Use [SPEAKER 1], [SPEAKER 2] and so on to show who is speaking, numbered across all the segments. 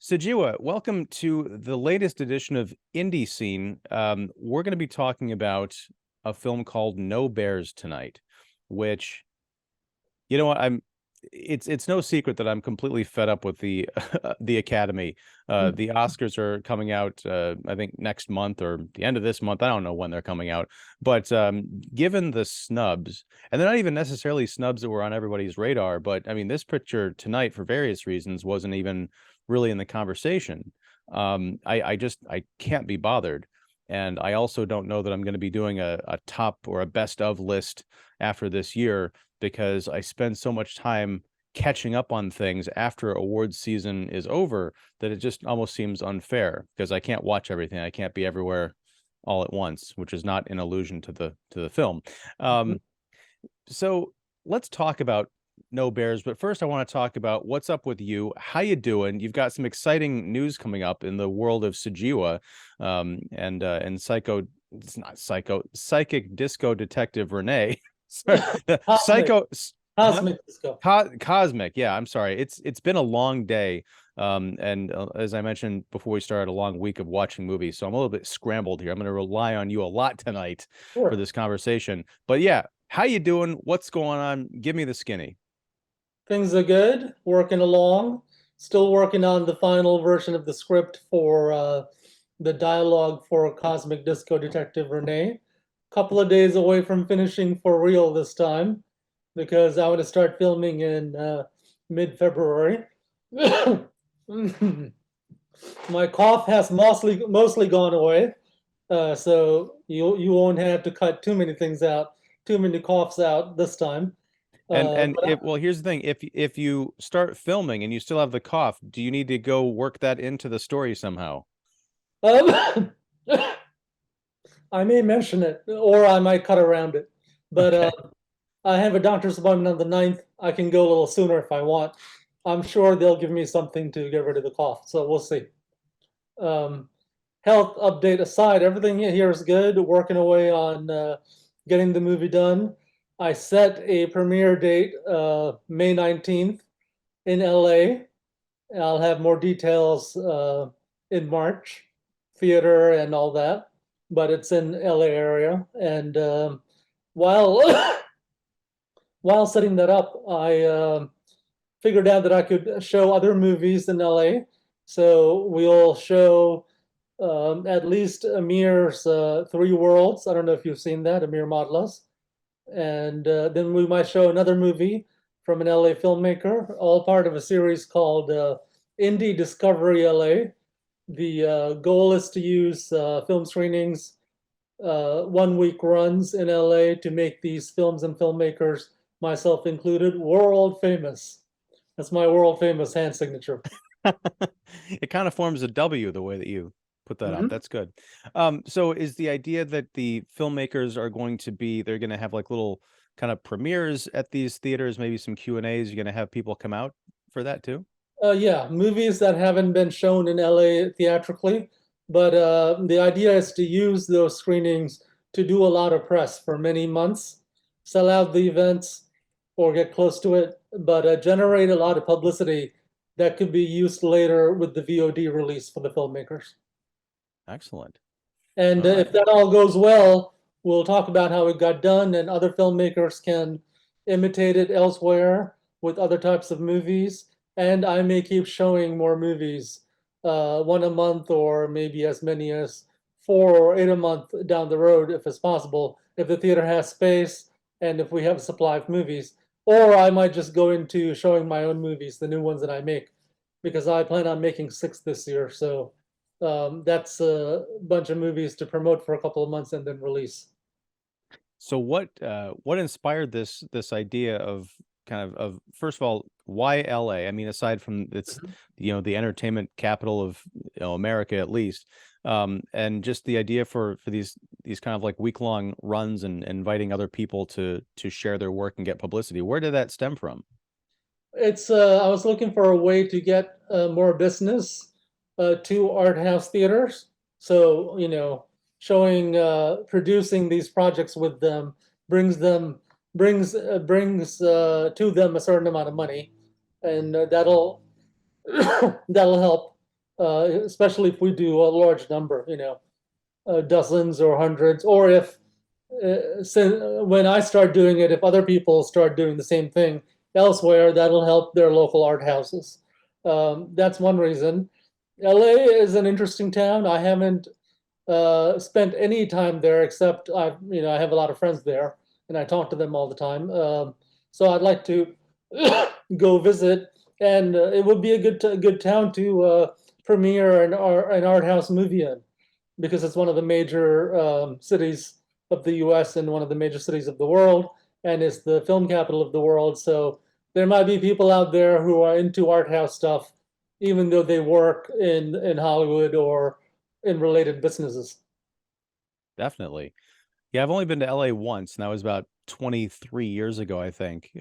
[SPEAKER 1] Sujewa, welcome to the latest edition of IndieSeen. We're going to be talking about a film called No Bears tonight, which, you know what, it's no secret that I'm completely fed up with the the Academy. The Oscars are coming out, I think next month or the end of this month. I don't know when they're coming out, but given the snubs, and they're not even necessarily snubs that were on everybody's radar, but I mean, this picture tonight, for various reasons, wasn't even really in the conversation. I can't be bothered. And I also don't know that I'm going to be doing a top or a best of list after this year, because I spend so much time catching up on things after awards season is over that it just almost seems unfair, because I can't watch everything. I can't be everywhere all at once, which is not an allusion to the film. So let's talk about No Bears, but first I want to talk about what's up with you. How you doing? You've got some exciting news coming up in the world of Sujewa, and psycho. It's not psycho. Psychic disco detective Renee. Sorry,
[SPEAKER 2] Cosmic,
[SPEAKER 1] psycho. Huh?
[SPEAKER 2] cosmic disco.
[SPEAKER 1] Cosmic. Yeah, I'm sorry. It's been a long day. And as I mentioned before we started, a long week of watching movies, so I'm a little bit scrambled here. I'm going to rely on you a lot tonight for
[SPEAKER 2] Sure.
[SPEAKER 1] this conversation. But yeah, how you doing? What's going on? Give me the skinny.
[SPEAKER 2] Things are good, working along. Still working on the final version of the script for the dialogue for Cosmic Disco Detective Renee. Couple of days away from finishing for real this time because I want to start filming in mid-February. My cough has mostly gone away, so you won't have to cut too many things out, too many coughs out this time.
[SPEAKER 1] And
[SPEAKER 2] But
[SPEAKER 1] if well, here's the thing: if you start filming and you still have the cough, do you need to go work that into the story somehow?
[SPEAKER 2] um, I may mention it, or I might cut around it. But
[SPEAKER 1] Okay.
[SPEAKER 2] I have a doctor's appointment on the 9th. I can go a little sooner if I want. I'm sure they'll give me something to get rid of the cough, so we'll see. Um, Health update aside, everything here is good. Working away on getting the movie done. I set a premiere date, May 19th in LA. I'll have more details in March, theater and all that, but it's in LA area. And while while setting that up, I figured out that I could show other movies in LA. So we'll show at least Amir's Three Worlds. I don't know if you've seen that, Amir Madlas. And then we might show another movie from an LA filmmaker, all part of a series called Indie Discovery LA. The goal is to use film screenings, 1 week runs in LA to make these films and filmmakers, myself included, world famous. That's my world famous hand signature.
[SPEAKER 1] It kind of forms a W the way that you put that up.
[SPEAKER 2] Mhm.
[SPEAKER 1] That's good. So is the idea that the filmmakers are going to be, they're going to have like little kind of premieres at these theaters, maybe some Q&As. You're going to have people come out for that too?
[SPEAKER 2] Yeah, movies that haven't been shown in LA theatrically, but the idea is to use those screenings to do a lot of press for many months, sell out the events or get close to it, but generate a lot of publicity that could be used later with the VOD release for the filmmakers.
[SPEAKER 1] Excellent.
[SPEAKER 2] And
[SPEAKER 1] All
[SPEAKER 2] if
[SPEAKER 1] right.
[SPEAKER 2] that all goes well, we'll talk about how it got done, and other filmmakers can imitate it elsewhere with other types of movies. And I may keep showing more movies, one a month, or maybe as many as 4 or 8 a month down the road, if it's possible, if the theater has space and if we have a supply of movies. Or I might just go into showing my own movies, the new ones that I make, because I plan on making 6 this year. So that's a bunch of movies to promote for a couple of months and then release.
[SPEAKER 1] So what inspired this idea of kind of first of all, why LA? I mean, aside from it's,
[SPEAKER 2] Mhm.
[SPEAKER 1] the entertainment capital of, America at least, and just the idea for these kind of like week-long runs and inviting other people to share their work and get publicity. Where did that stem from?
[SPEAKER 2] It's I was looking for a way to get more business to art house theaters. So showing producing these projects with them brings to them a certain amount of money, and that'll that'll help. especially if we do a large number, dozens or hundreds, or if when I start doing it, if other people start doing the same thing elsewhere, that'll help their local art houses. That's one reason. LA is an interesting town. I haven't spent any time there except I have a lot of friends there and I talk to them all the time. So I'd like to go visit, and it would be a good town to premiere an art house movie in, because it's one of the major cities of the U.S. and one of the major cities of the world, and it's the film capital of the world. So there might be people out there who are into art house stuff, even though they work in Hollywood or in related businesses.
[SPEAKER 1] Definitely. Yeah, I've only been to LA once, and that was about 23 years ago, I think.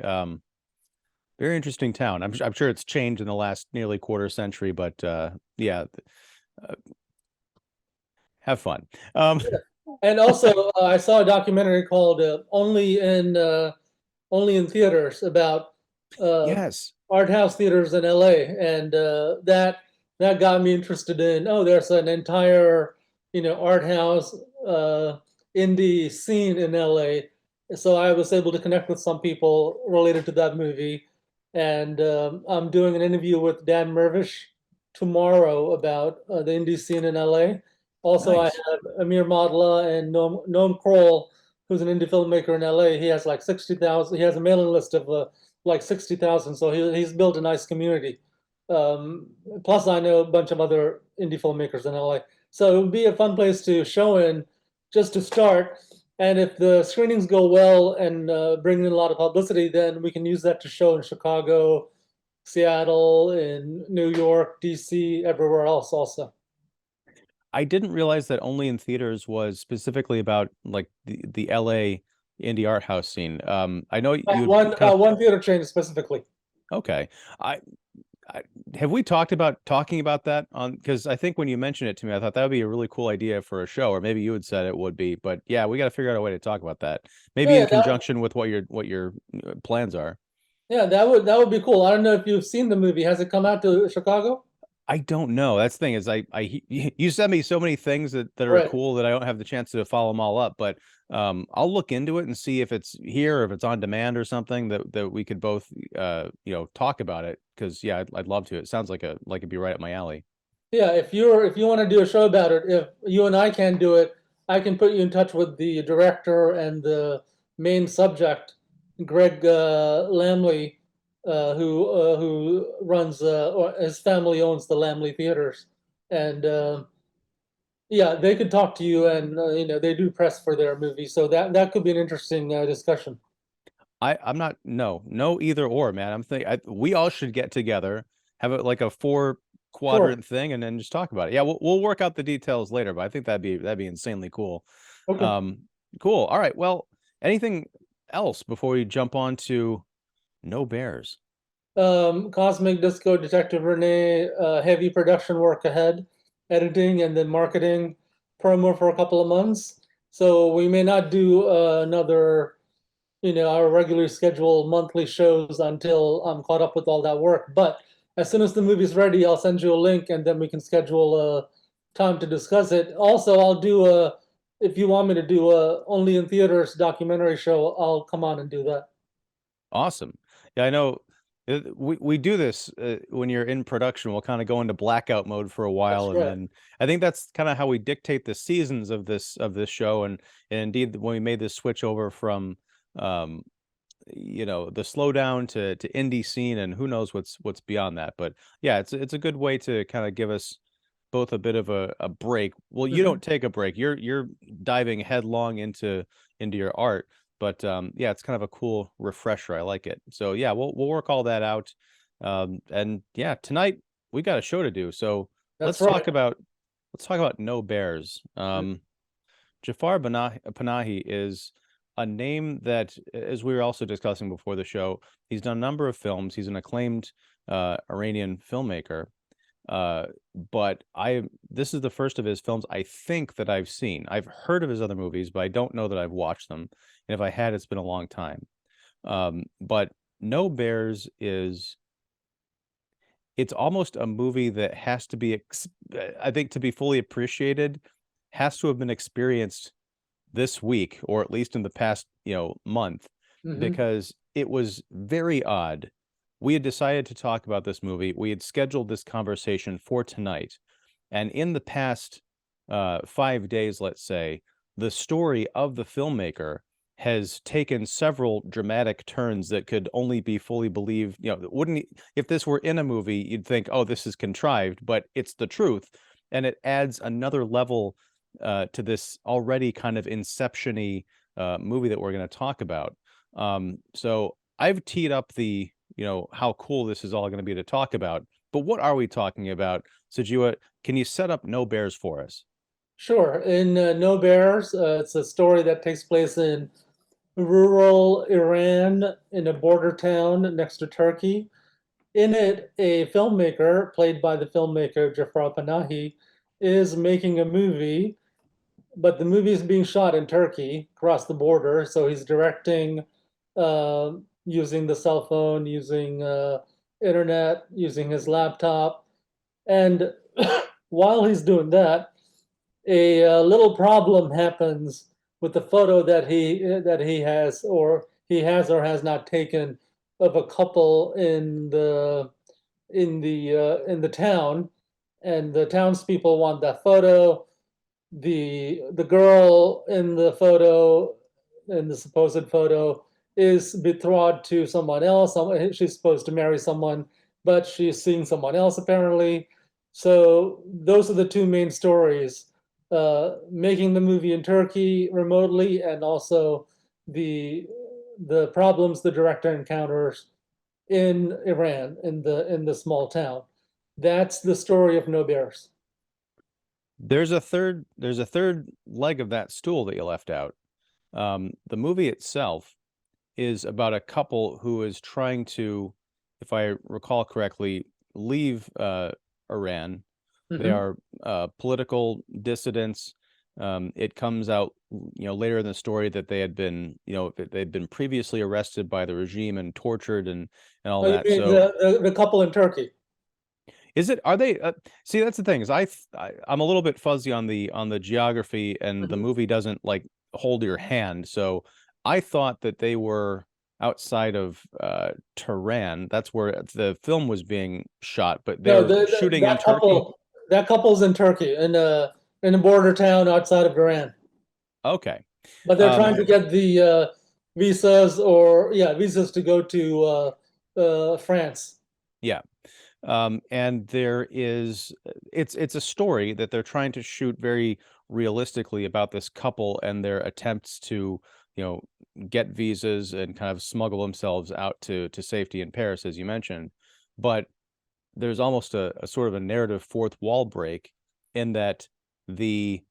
[SPEAKER 1] Very interesting town. I'm sure it's changed in the last nearly quarter century, but yeah, uh, have fun.
[SPEAKER 2] And also, I saw a documentary called Only in Theaters about uh,
[SPEAKER 1] Yes.
[SPEAKER 2] art house theaters in LA, and that got me interested in. Oh, there's an entire art house indie scene in LA. So I was able to connect with some people related to that movie, and I'm doing an interview with Dan Mervish tomorrow about the indie scene in LA. Also, I
[SPEAKER 1] Nice.
[SPEAKER 2] have Amir Madla and Noam Kroll, who's an indie filmmaker in LA. He has like 60,000. He has a mailing list of like 60,000. So he's built a nice community. Um, Plus, I know a bunch of other indie filmmakers in LA. So it would be a fun place to show in just to start. And if the screenings go well and bring in a lot of publicity, then we can use that to show in Chicago, Seattle, in New York, DC, everywhere else also.
[SPEAKER 1] I didn't realize that Only in Theaters was specifically about like the LA indie art house scene. I know you'd kind of
[SPEAKER 2] One theater chain specifically.
[SPEAKER 1] okay. I, I have we talking about that on because I think when you mentioned it to me, I thought that would be a really cool idea for a show, or maybe you had said it would be. But yeah, we got to figure out a way to talk about that. Maybe
[SPEAKER 2] Yeah,
[SPEAKER 1] in conjunction with what your plans are.
[SPEAKER 2] yeah, that would be cool. I don't know if you've seen the movie. Has it come out to Chicago?
[SPEAKER 1] I don't know. That's the thing is you send me so many things that are
[SPEAKER 2] Right.
[SPEAKER 1] cool that I don't have the chance to follow them all up. But I'll look into it and see if it's here or if it's on demand or something that we could both talk about it. Because yeah, I'd love to. It sounds like it'd be right up my alley.
[SPEAKER 2] Yeah, if you want to do a show about it, if you and I can do it, I can put you in touch with the director and the main subject, Greg Lamley, who runs or his family owns the Lamley Theaters, and yeah, they could talk to you, and they do press for their movie, so that could be an interesting discussion.
[SPEAKER 1] I'm not no either or man. I'm thinking we all should get together, have it like a four
[SPEAKER 2] Sure.
[SPEAKER 1] quadrant thing, and then just talk about it. Yeah, we'll work out the details later, but I think that'd be insanely cool.
[SPEAKER 2] Okay.
[SPEAKER 1] Um, cool. All right. Well, anything else before we jump on to No Bears?
[SPEAKER 2] Cosmic Disco Detective Renee, heavy production work ahead, editing and then marketing promo for a couple of months. So we may not do another, our regularly scheduled monthly shows until I'm caught up with all that work. But as soon as the movie's ready, I'll send you a link and then we can schedule a time to discuss it. Also, if you want me to do a only in theaters documentary show, I'll come on and do that.
[SPEAKER 1] Awesome. Yeah, I know. We do this when you're in production. We'll kind of go into blackout mode for a while,
[SPEAKER 2] That's
[SPEAKER 1] and
[SPEAKER 2] right.
[SPEAKER 1] then I think that's kind of how we dictate the seasons of this show. And indeed, when we made this switch over from um, the slowdown to indie scene, and who knows what's beyond that. But yeah, it's a good way to kind of give us both a bit of a break. Well, you
[SPEAKER 2] Mhm.
[SPEAKER 1] don't take a break. You're diving headlong into your art. But yeah, it's kind of a cool refresher. I like it. So yeah, we'll work all that out. And yeah, tonight we got a show to do. So
[SPEAKER 2] That's
[SPEAKER 1] let's
[SPEAKER 2] right.
[SPEAKER 1] talk about let's talk about No Bears. Jafar Panahi is a name that, as we were also discussing before the show, he's done a number of films. He's an acclaimed Iranian filmmaker. Uh, but this is the first of his films I think that I've seen. I've heard of his other movies, but I don't know that I've watched them. And if I had, it's been a long time. But No Bears is it's almost a movie that has to be, I think, to be fully appreciated, has to have been experienced this week, or at least in the past, month,
[SPEAKER 2] Hmm.
[SPEAKER 1] because it was very odd. We had decided to talk about this movie. We had scheduled this conversation for tonight. And in the past 5 days, let's say, the story of the filmmaker has taken several dramatic turns that could only be fully believed. Wouldn't, if this were in a movie, you'd think, oh, this is contrived, but it's the truth. And it adds another level to this already kind of inception-y movie that we're going to talk about. So I've teed up the, how cool this is all going to be to talk about. But what are we talking about? Sujewa, can you set up No Bears for us?
[SPEAKER 2] Sure. In No Bears, it's a story that takes place in rural Iran in a border town next to Turkey. In it, a filmmaker, played by the filmmaker Jafar Panahi, is making a movie, but the movie is being shot in Turkey across the border. So he's directing using the cell phone, using internet, using his laptop. And while he's doing that, a little problem happens with the photo that he has or has not taken of a couple in the town, and the townspeople want that photo. The girl in the photo, in the supposed photo, is betrothed to someone else. She's supposed to marry someone, but she's seeing someone else apparently. So those are the two main stories: making the movie in Turkey remotely, and also the the problems the director encounters in Iran, in the small town. That's the story of No Bears.
[SPEAKER 1] There's a third leg of that stool that you left out. The movie itself is about a couple who is trying to, if I recall correctly, leave Iran. They
[SPEAKER 2] Hmm.
[SPEAKER 1] are political dissidents. It comes out, later in the story that they had been, they'd been previously arrested by the regime and tortured and all
[SPEAKER 2] Oh, you
[SPEAKER 1] that.
[SPEAKER 2] mean
[SPEAKER 1] So
[SPEAKER 2] the couple in Turkey?
[SPEAKER 1] is it? Are they? See, that's the thing. Is I'm a little bit fuzzy on the geography, and the
[SPEAKER 2] Mhm.
[SPEAKER 1] movie doesn't like hold your hand. So I thought that they were outside of Tehran. That's where the film was being shot, but
[SPEAKER 2] No,
[SPEAKER 1] they're shooting in
[SPEAKER 2] that
[SPEAKER 1] Turkey.
[SPEAKER 2] couple's in Turkey, in a border town outside of Iran.
[SPEAKER 1] Okay.
[SPEAKER 2] But they're
[SPEAKER 1] Um,
[SPEAKER 2] trying to get the visas to go to France.
[SPEAKER 1] yeah. And there is it's a story that they're trying to shoot very realistically about this couple and their attempts to, you know, get visas and kind of smuggle themselves out to safety in Paris, as you mentioned. But there's almost a sort of a narrative fourth wall break in that the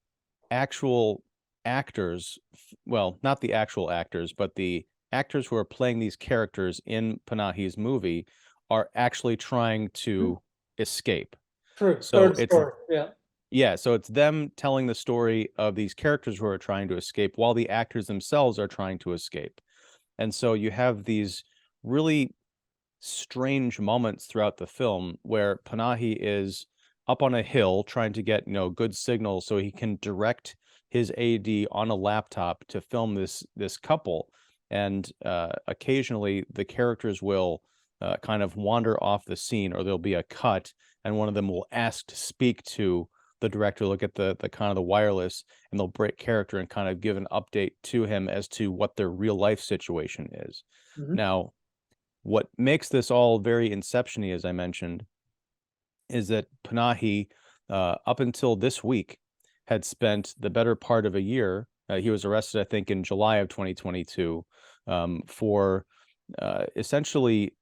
[SPEAKER 1] actual actors, well, not the actual actors, but the actors who are playing these characters in Panahi's movie are actually trying
[SPEAKER 2] Mhm.
[SPEAKER 1] to escape.
[SPEAKER 2] True,
[SPEAKER 1] So
[SPEAKER 2] third
[SPEAKER 1] it's
[SPEAKER 2] story. Yeah.
[SPEAKER 1] yeah, so it's them telling the story of these characters who are trying to escape while the actors themselves are trying to escape. And so you have these really strange moments throughout the film where Panahi is up on a hill trying to get, good signal so he can direct his AD on a laptop to film this couple. And occasionally the characters will kind of wander off the scene, or there'll be a cut, and one of them will ask to speak to the director, look at the kind of the wireless, and they'll break character and kind of give an update to him as to what their real life situation is.
[SPEAKER 2] Mhm.
[SPEAKER 1] Now, what makes this all very Inception-y, as I mentioned, is that Panahi, up until this week, had spent the better part of a year. He was arrested, I think, in July of 2022 for essentially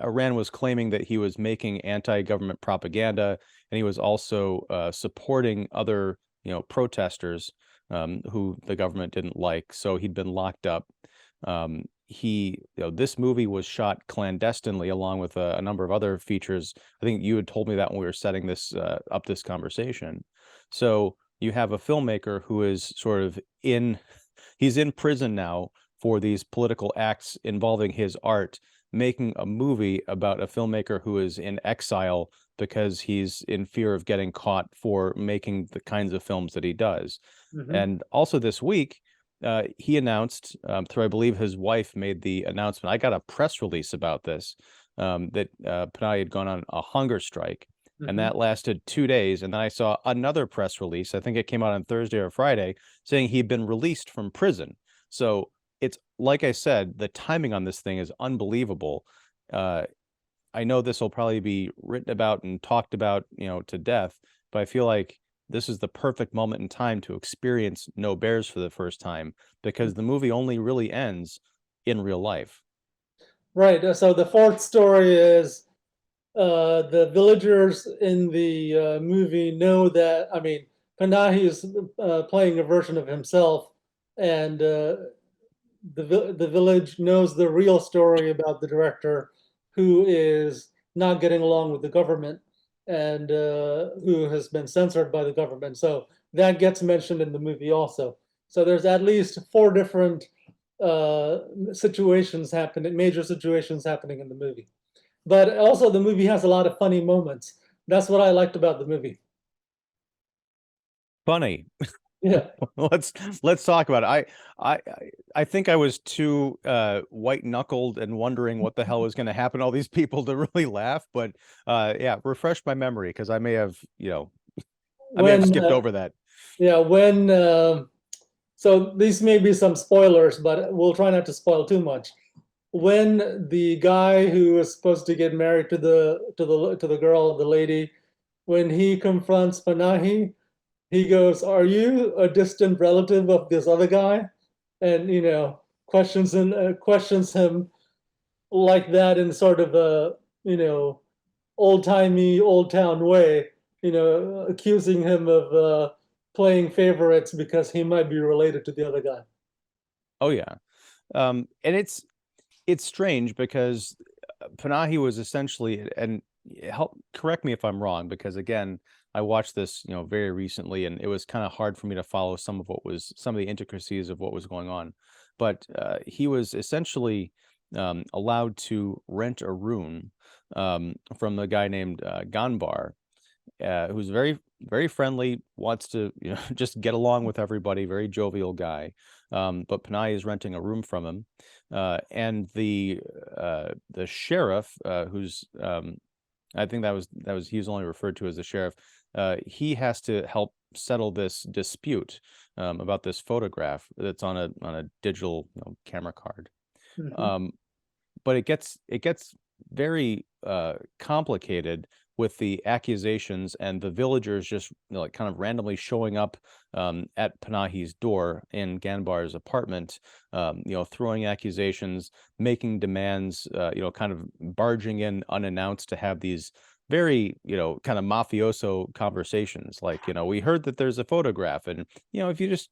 [SPEAKER 1] Iran was claiming that he was making anti-government propaganda, and he was also supporting other, protesters who the government didn't like. So he'd been locked up. This movie was shot clandestinely along with a number of other features. I think you had told me that when we were setting this conversation. So you have a filmmaker who is sort of he's in prison now for these political acts involving his art, making a movie about a filmmaker who is in exile because he's in fear of getting caught for making the kinds of films that he does.
[SPEAKER 2] Mhm.
[SPEAKER 1] And also this week, he announced, through I believe his wife made the announcement. I got a press release about this, that Panahi had gone on a hunger strike, and
[SPEAKER 2] Mhm.
[SPEAKER 1] that lasted 2 days. And then I saw another press release, I think it came out on Thursday or Friday, saying he'd been released from prison. So it's like I said, the timing on this thing is unbelievable. Uh, I know this will probably be written about and talked about, to death, but I feel like this is the perfect moment in time to experience No Bears for the first time because the movie only really ends in real life.
[SPEAKER 2] Right. So the fourth story is the villagers in the movie know that, I mean, Panahi is playing a version of himself, and the village knows the real story about the director who is not getting along with the government and who has been censored by the government. So that gets mentioned in the movie also. So there's at least four different situations happening, major situations happening in the movie. But also the movie has a lot of funny moments. That's what I liked about the movie.
[SPEAKER 1] Funny.
[SPEAKER 2] Yeah.
[SPEAKER 1] Let's talk about it. I I think I was too white knuckled and wondering what the hell was going to happen to all these people to really laugh. But yeah, refresh my memory because I may have
[SPEAKER 2] When
[SPEAKER 1] skipped over that.
[SPEAKER 2] yeah, when so these may be some spoilers, but we'll try not to spoil too much. When the guy who is supposed to get married to the girl, the lady, when he confronts Panahi, he goes, "Are you a distant relative of this other guy?" And questions him like that in sort of a old timey, old town way. Accusing him of playing favorites because he might be related to the other guy.
[SPEAKER 1] Oh yeah. And it's strange because Panahi was essentially, and help correct me if I'm wrong, because again, I watched this, very recently, and it was kind of hard for me to follow some of the intricacies of what was going on. But he was essentially allowed to rent a room from a guy named Ganbar, who's very very friendly, wants to just get along with everybody, very jovial guy. But Panay is renting a room from him, and the sheriff, who's I think that was he was only referred to as the sheriff. He has to help settle this dispute about this photograph that's on a digital camera card.
[SPEAKER 2] Mhm.
[SPEAKER 1] Um, but it gets very complicated with the accusations and the villagers just like kind of randomly showing up at Panahi's door in Ganbar's apartment, throwing accusations, making demands, kind of barging in unannounced to have these very, kind of mafioso conversations. Like, we heard that there's a photograph, and if you just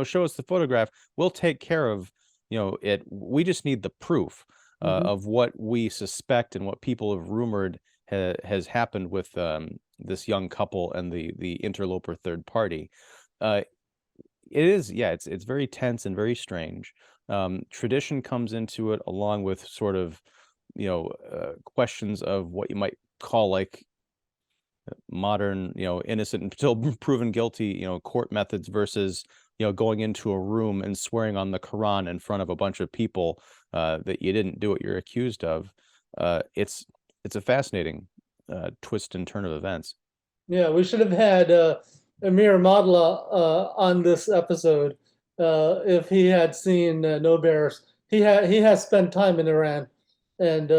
[SPEAKER 1] show us the photograph, we'll take care of it. We just need the proof
[SPEAKER 2] Mhm.
[SPEAKER 1] of what we suspect and what people have rumored has happened with this young couple and the interloper third party. Uh, it is, yeah, it's very tense and very strange. Tradition comes into it along with sort of, questions of what you might call like modern, innocent until proven guilty, court methods versus, going into a room and swearing on the Quran in front of a bunch of people that you didn't do what you're accused of. It's a fascinating twist and turn of events.
[SPEAKER 2] Yeah, we should have had Amir Madla on this episode if he had seen No Bears. He has spent time in Iran, and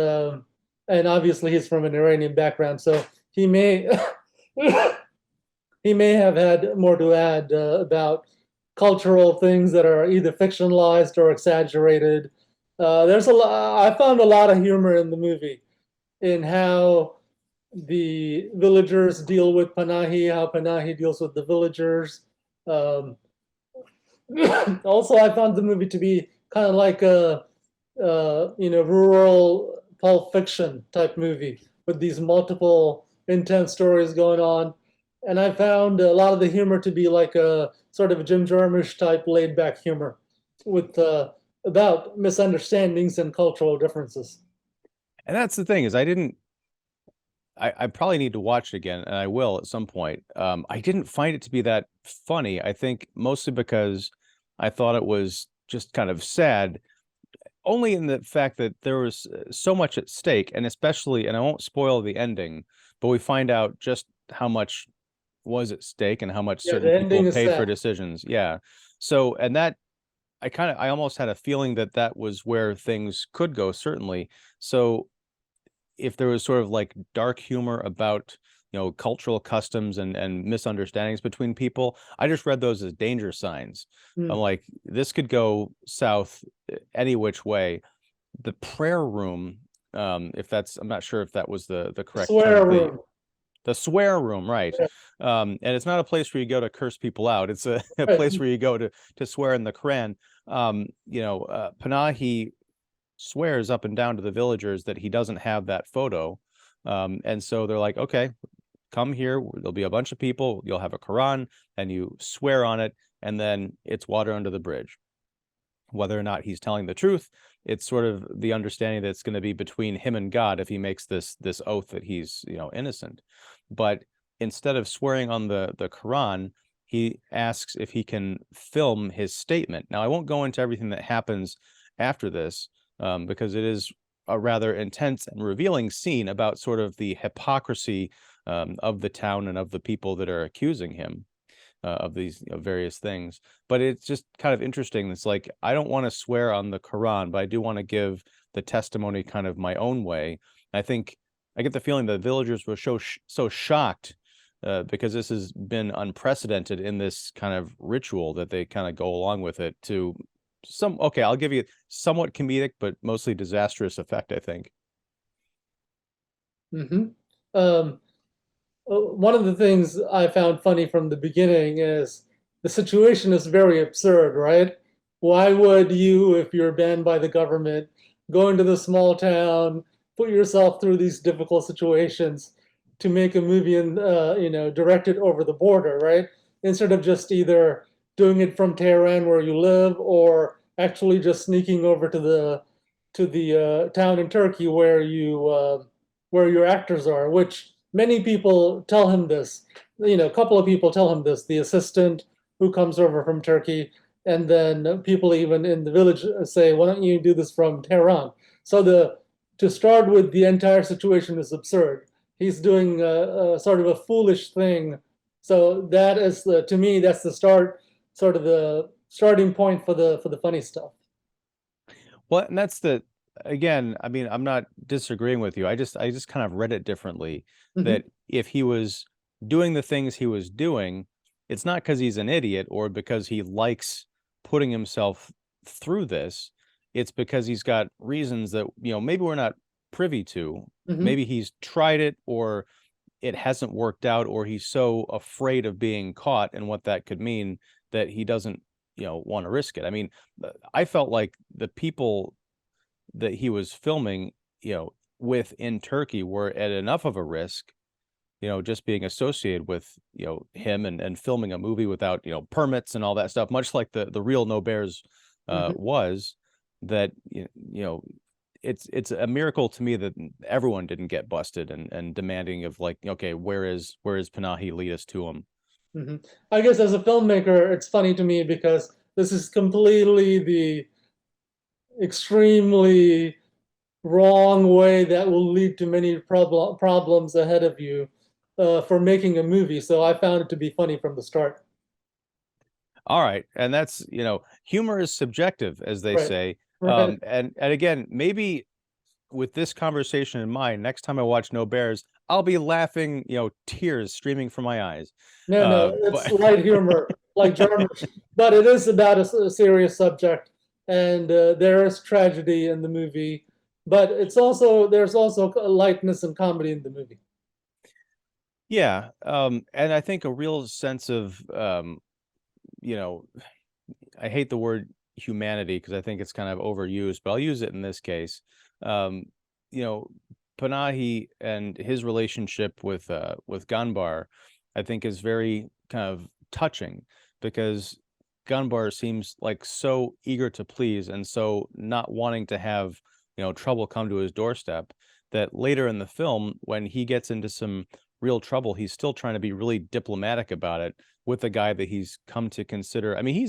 [SPEAKER 2] and obviously he's from an Iranian background, so he may he may have had more to add about cultural things that are either fictionalized or exaggerated. There's a lot. I found a lot of humor in the movie in how the villagers deal with Panahi, how Panahi deals with the villagers. Um, Also, I found the movie to be kind of like a rural Pulp Fiction type movie with these multiple intense stories going on. And I found a lot of the humor to be like a sort of a Jim Jarmusch type laid back humor with about misunderstandings and cultural differences.
[SPEAKER 1] And that's the thing is I probably need to watch it again, and I will at some point. I didn't find it to be that funny. I think mostly because I thought it was just kind of sad, only in the fact that there was so much at stake, and especially, and I won't spoil the ending, but we find out just how much was at stake and how much
[SPEAKER 2] Yeah,
[SPEAKER 1] certain
[SPEAKER 2] the
[SPEAKER 1] people
[SPEAKER 2] ending is
[SPEAKER 1] paid for
[SPEAKER 2] sad.
[SPEAKER 1] decisions. Yeah. So, and that I almost had a feeling that that was where things could go, certainly. So if there was sort of like dark humor about cultural customs and misunderstandings between people, I just read those as danger signs. I'm
[SPEAKER 2] Mm.
[SPEAKER 1] like, this could go south any which way. The prayer room, if that's, I'm not sure if that was the correct term,
[SPEAKER 2] Swear room.
[SPEAKER 1] the swear room, right?
[SPEAKER 2] Yeah,
[SPEAKER 1] And it's not a place where you go to curse people out. It's a
[SPEAKER 2] right.
[SPEAKER 1] place where you go to swear in the Quran. Panahi swears up and down to the villagers that he doesn't have that photo. And so they're like, okay, come here. There'll be a bunch of people. You'll have a Quran and you swear on it. And then it's water under the bridge. Whether or not he's telling the truth, it's sort of the understanding that it's going to be between him and God if he makes this oath that he's innocent. But instead of swearing on the Quran, he asks if he can film his statement. Now, I won't go into everything that happens after this, because it is a rather intense and revealing scene about sort of the hypocrisy of the town and of the people that are accusing him of these various things. But it's just kind of interesting. It's like, I don't want to swear on the Quran, but I do want to give the testimony kind of my own way. I think I get the feeling that villagers were so shocked because this has been unprecedented in this kind of ritual that they kind of go along with it to okay, I'll give you somewhat comedic, but mostly disastrous effect, I think.
[SPEAKER 2] Hmm. Um, One of the things I found funny from the beginning is the situation is very absurd, right? Why would you, if you're banned by the government, go into the small town, put yourself through these difficult situations to make a movie and direct it over the border, right? Instead of just either doing it from Tehran where you live or actually just sneaking over to the town in Turkey where your actors are, which many people tell him this. A couple of people tell him this. The assistant who comes over from Turkey, and then people even in the village say, "Why don't you do this from Tehran?" So the to start with, the entire situation is absurd. He's doing a sort of a foolish thing. So that is to me, that's the start, sort of the starting point for the funny stuff.
[SPEAKER 1] Well, and that's again, I mean, I'm not disagreeing with you. I just kind of read it differently,
[SPEAKER 2] Hmm.
[SPEAKER 1] that if he was doing the things he was doing, it's not because he's an idiot or because he likes putting himself through this. It's because he's got reasons that, maybe we're not privy to.
[SPEAKER 2] Hmm.
[SPEAKER 1] Maybe he's tried it or it hasn't worked out, or he's so afraid of being caught and what that could mean that he doesn't, want to risk it. I mean, I felt like the people that he was filming, with in Turkey were at enough of a risk, just being associated with, him and filming a movie without, permits and all that stuff, much like the real No Bears
[SPEAKER 2] Hmm.
[SPEAKER 1] was, that, it's a miracle to me that everyone didn't get busted and demanding of like, okay, where is Panahi, lead us to him.
[SPEAKER 2] Hmm. I guess as a filmmaker, it's funny to me because this is completely the extremely wrong way that will lead to many problems ahead of you for making a movie. So I found it to be funny from the start.
[SPEAKER 1] All right, and that's, humor is subjective, as they
[SPEAKER 2] Right.
[SPEAKER 1] say.
[SPEAKER 2] Right.
[SPEAKER 1] And again, maybe with this conversation in mind, next time I watch No Bears, I'll be laughing, tears streaming from my eyes.
[SPEAKER 2] No, no, it's
[SPEAKER 1] But
[SPEAKER 2] light humor, like Jarmusch, but it is about a serious subject, and there is tragedy in the movie, but there's also lightness and comedy in the movie.
[SPEAKER 1] yeah, and I think a real sense of, you know, I hate the word humanity because I think it's kind of overused, but I'll use it in this case. Um, you know, Panahi and his relationship with Gunbar, I think is very kind of touching because Gunbar seems like so eager to please and so not wanting to have, trouble come to his doorstep that later in the film, when he gets into some real trouble, he's still trying to be really diplomatic about it with the guy that he's come to consider. I mean,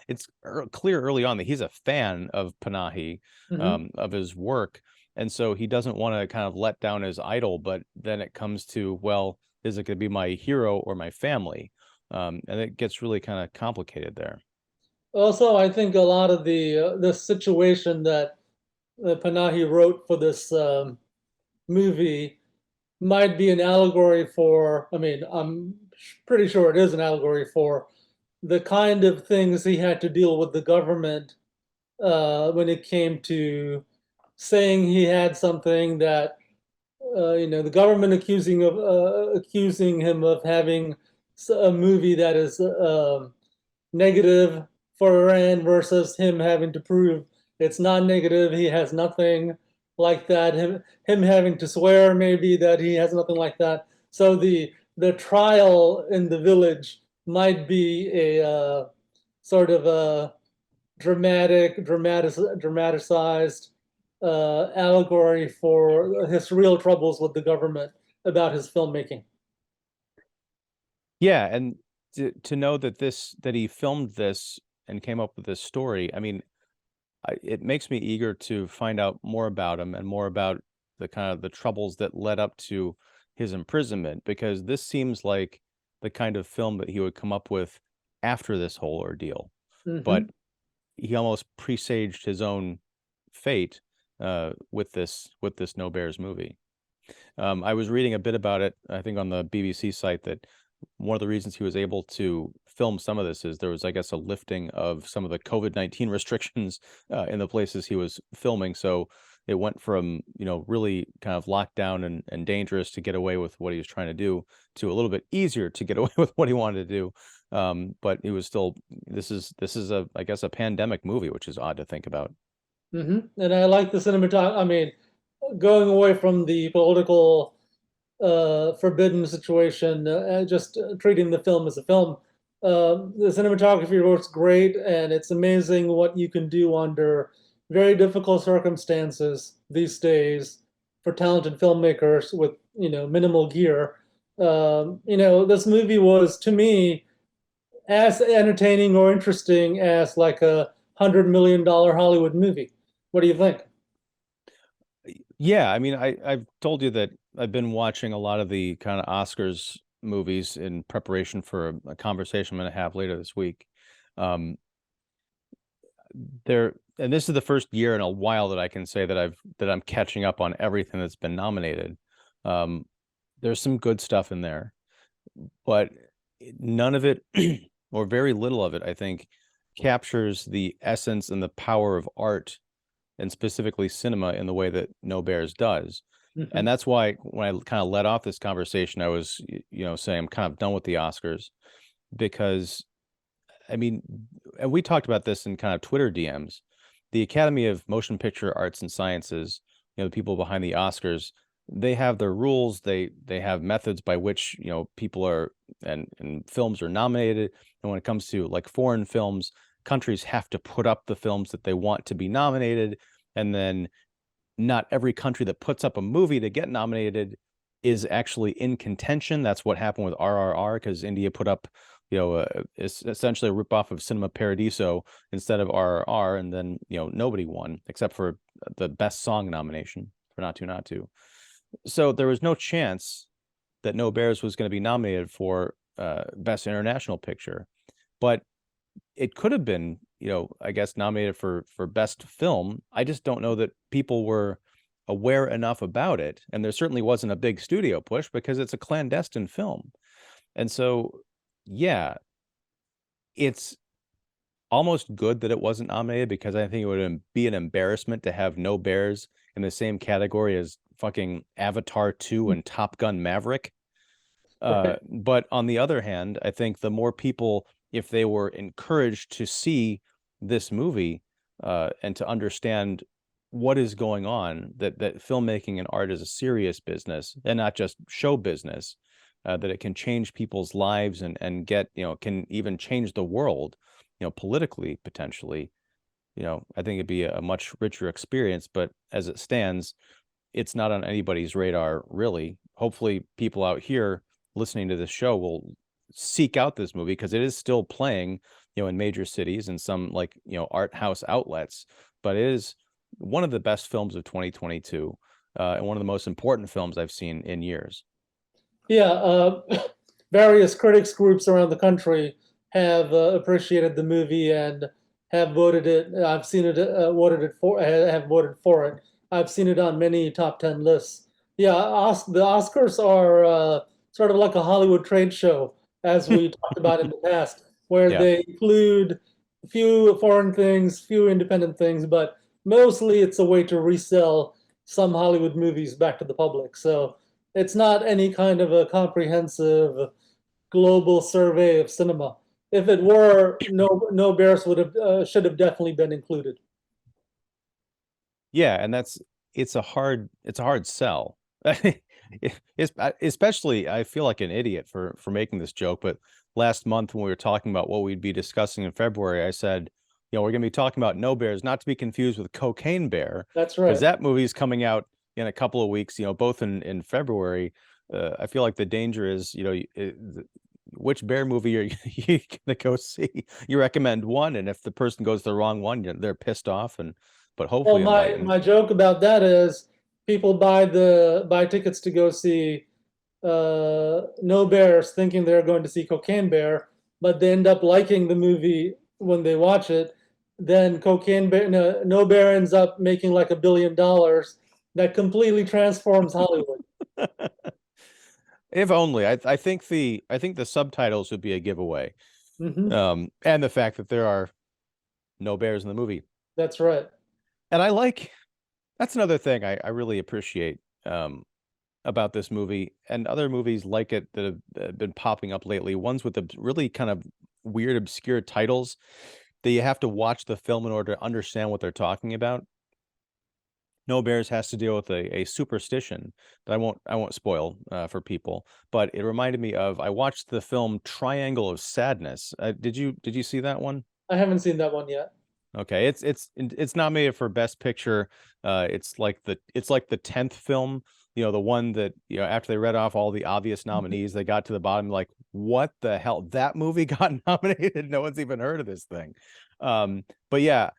[SPEAKER 1] it's clear early on that he's a fan of Panahi,
[SPEAKER 2] Hmm.
[SPEAKER 1] of his work. And so he doesn't want to kind of let down his idol, but then it comes to, well, is it going to be my hero or my family? And it gets really kind of complicated there.
[SPEAKER 2] Also, I think a lot of the situation that Panahi wrote for this movie might be an allegory for, I mean, I'm pretty sure it is an allegory for the kind of things he had to deal with the government when it came to saying he had something that, the government accusing him of having a movie that is negative for Iran versus him having to prove it's not negative. He has nothing like that. Him having to swear maybe that he has nothing like that. So the trial in the village might be a sort of a dramatized allegory for his real troubles with the government about his filmmaking.
[SPEAKER 1] Yeah, and to know that he filmed this and came up with this story, I mean, it makes me eager to find out more about him and more about the kind of the troubles that led up to his imprisonment, because this seems like the kind of film that he would come up with after this whole ordeal. But
[SPEAKER 2] Hmm.
[SPEAKER 1] he almost presaged his own fate with this No Bears movie. I was reading a bit about it, I think on the BBC site, that one of the reasons he was able to film some of this is there was, I guess, a lifting of some of the COVID-19 restrictions in the places he was filming. So it went from, really kind of locked down and dangerous to get away with what he was trying to do to a little bit easier to get away with what he wanted to do. But it was still, this is a, I guess, a pandemic movie, which is odd to think about.
[SPEAKER 2] And I like the cinematography. I mean, going away from the political forbidden situation, just treating the film as a film. The cinematography works great, and it's amazing what you can do under very difficult circumstances these days for talented filmmakers with minimal gear. This movie was to me as entertaining or interesting as like $100 million Hollywood movie. What do you think?
[SPEAKER 1] Yeah, I mean, I've told you that I've been watching a lot of the kind of Oscars movies in preparation for a conversation I'm going to have later this week. Um, and this is the first year in a while that I can say that I'm catching up on everything that's been nominated. Um, there's some good stuff in there, but none of it, or very little of it, I think, captures the essence and the power of art, and specifically cinema, in the way that No Bears does. And
[SPEAKER 2] Mhm.
[SPEAKER 1] that's why when I kind of led off this conversation, I was, saying I'm kind of done with the Oscars, because I mean, and we talked about this in kind of Twitter DMs. The Academy of Motion Picture Arts and Sciences, the people behind the Oscars, they have their rules. They have methods by which, people are and films are nominated. And when it comes to like foreign films, countries have to put up the films that they want to be nominated. And then not every country that puts up a movie to get nominated is actually in contention. That's what happened with RRR, because India put up, it's essentially a ripoff of Cinema Paradiso instead of RRR, and then nobody won except for the best song nomination for Not To Not To. So there was no chance that No Bears was going to be nominated for best international picture, but it could have been, I guess, nominated for best film. I just don't know that people were aware enough about it, and there certainly wasn't a big studio push because it's a clandestine film. And so, yeah, it's almost good that it wasn't nominated, because I think it would be an embarrassment to have No Bears in the same category as fucking Avatar 2 and Top Gun Maverick.
[SPEAKER 2] Right.
[SPEAKER 1] But on the other hand, I think the more people, if they were encouraged to see this movie and to understand what is going on, that filmmaking and art is a serious business and not just show business, that it can change people's lives and get, can even change the world, politically, potentially, I think it'd be a much richer experience. But as it stands, it's not on anybody's radar, really. Hopefully people out here listening to this show will seek out this movie because it is still playing, in major cities and some, like, art house outlets, but it is one of the best films of 2022, and one of the most important films I've seen in years.
[SPEAKER 2] Yeah, various critics groups around the country have appreciated the movie and have voted it. I've seen it voted it for have voted for it. I've seen it on many top 10 lists. Yeah, the Oscars are sort of like a Hollywood trade show, as we talked about in the past, where
[SPEAKER 1] Yeah.
[SPEAKER 2] they include few foreign things, few independent things, but mostly it's a way to resell some Hollywood movies back to the public. So it's not any kind of a comprehensive global survey of cinema. If it were, no Bears would have should have definitely been included.
[SPEAKER 1] Yeah, and it's a hard sell. Especially, I feel like an idiot for making this joke, but last month when we were talking about what we'd be discussing in February, I said, we're going to be talking about No Bears, not to be confused with Cocaine Bear,
[SPEAKER 2] That's
[SPEAKER 1] because
[SPEAKER 2] right.
[SPEAKER 1] that movie's coming out in a couple of weeks, both in February. I feel like the danger is, which bear movie are you gonna go see? You recommend one, and if the person goes the wrong one, they're pissed off, and but
[SPEAKER 2] Well,
[SPEAKER 1] hopefully
[SPEAKER 2] my
[SPEAKER 1] enlightened.
[SPEAKER 2] my joke about that is people buy tickets to go see No Bears, thinking they're going to see Cocaine Bear, but they end up liking the movie when they watch it. Then Cocaine Bear, no Bear ends up making like $1 billion. That completely transforms Hollywood.
[SPEAKER 1] If only. I think the subtitles would be a giveaway.
[SPEAKER 2] Hmm.
[SPEAKER 1] And the fact that there are no bears in the movie.
[SPEAKER 2] That's right.
[SPEAKER 1] And that's another thing I really appreciate about this movie and other movies like it that have been popping up lately. Ones with the really kind of weird, obscure titles that you have to watch the film in order to understand what they're talking about. No Bears has to deal with a superstition that I won't spoil for people, but it reminded me of I watched the film Triangle of Sadness. Did you see that one?
[SPEAKER 2] I haven't seen that one yet.
[SPEAKER 1] Okay, it's nominated for Best Picture. It's like the 10th film, the one that, after they read off all the obvious nominees, they got to the bottom like, what the hell? That movie got nominated. No one's even heard of this thing. But yeah,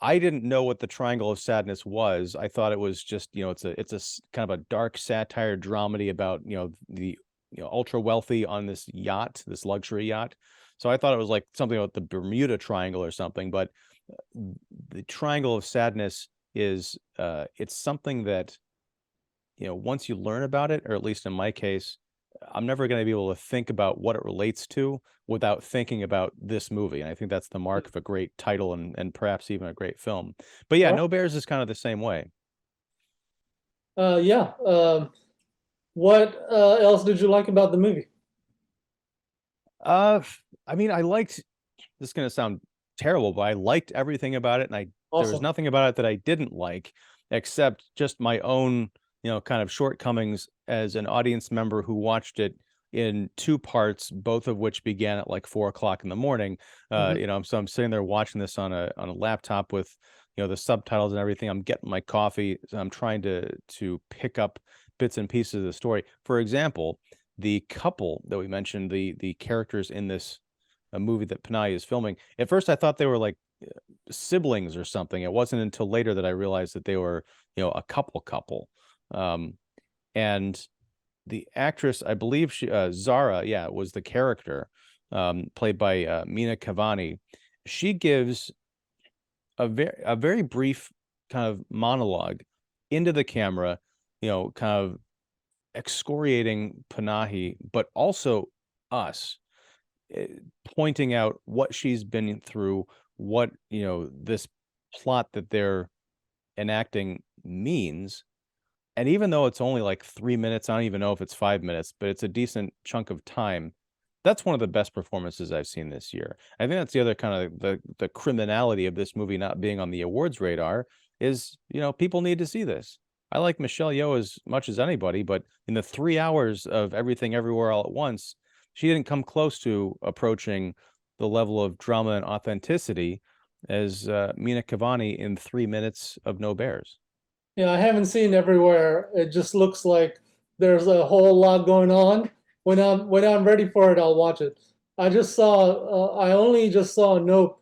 [SPEAKER 1] I didn't know what the Triangle of Sadness was. I thought it was just, it's a kind of a dark satire dramedy about, the ultra wealthy on this yacht, this luxury yacht. So I thought it was like something about the Bermuda Triangle or something, but the Triangle of Sadness is it's something that, once you learn about it, or at least in my case, I'm never going to be able to think about what it relates to without thinking about this movie. And I think that's the mark of a great title and perhaps even a great film. But yeah,
[SPEAKER 2] All
[SPEAKER 1] No Bears is kind of the same way.
[SPEAKER 2] right. Yeah. What else did you like about the movie?
[SPEAKER 1] Uh, I mean, I liked, this is going to sound terrible, but I liked everything about it. And there was
[SPEAKER 2] Awesome.
[SPEAKER 1] nothing about it that I didn't like, except just my own, kind of shortcomings as an audience member who watched it in two parts, both of which began at like 4 o'clock in the morning.
[SPEAKER 2] Hmm.
[SPEAKER 1] So I'm sitting there watching this on a laptop with, the subtitles and everything. I'm getting my coffee. So I'm trying to pick up bits and pieces of the story. For example, the couple that we mentioned, the characters in this a movie that Panahi is filming. At first, I thought they were like siblings or something. It wasn't until later that I realized that they were, a couple. Um, and the actress, I believe Zara, yeah, was the character, played by Mina Kavani. She gives a very brief kind of monologue into the camera, kind of excoriating Panahi, but also us, eh, pointing out what she's been through, what, this plot that they're enacting means. And even though it's only like 3 minutes, I don't even know if it's 5 minutes, but it's a decent chunk of time. That's one of the best performances I've seen this year. I think that's the other kind of the criminality of this movie not being on the awards radar is, people need to see this. I like Michelle Yeoh as much as anybody, but in the 3 hours of Everything Everywhere All at Once, she didn't come close to approaching the level of drama and authenticity as Mina Kavani in 3 minutes of No Bears.
[SPEAKER 2] Yeah, I haven't seen everywhere. It just looks like there's a whole lot going on. When I'm ready for it, I'll watch it. I only just saw Nope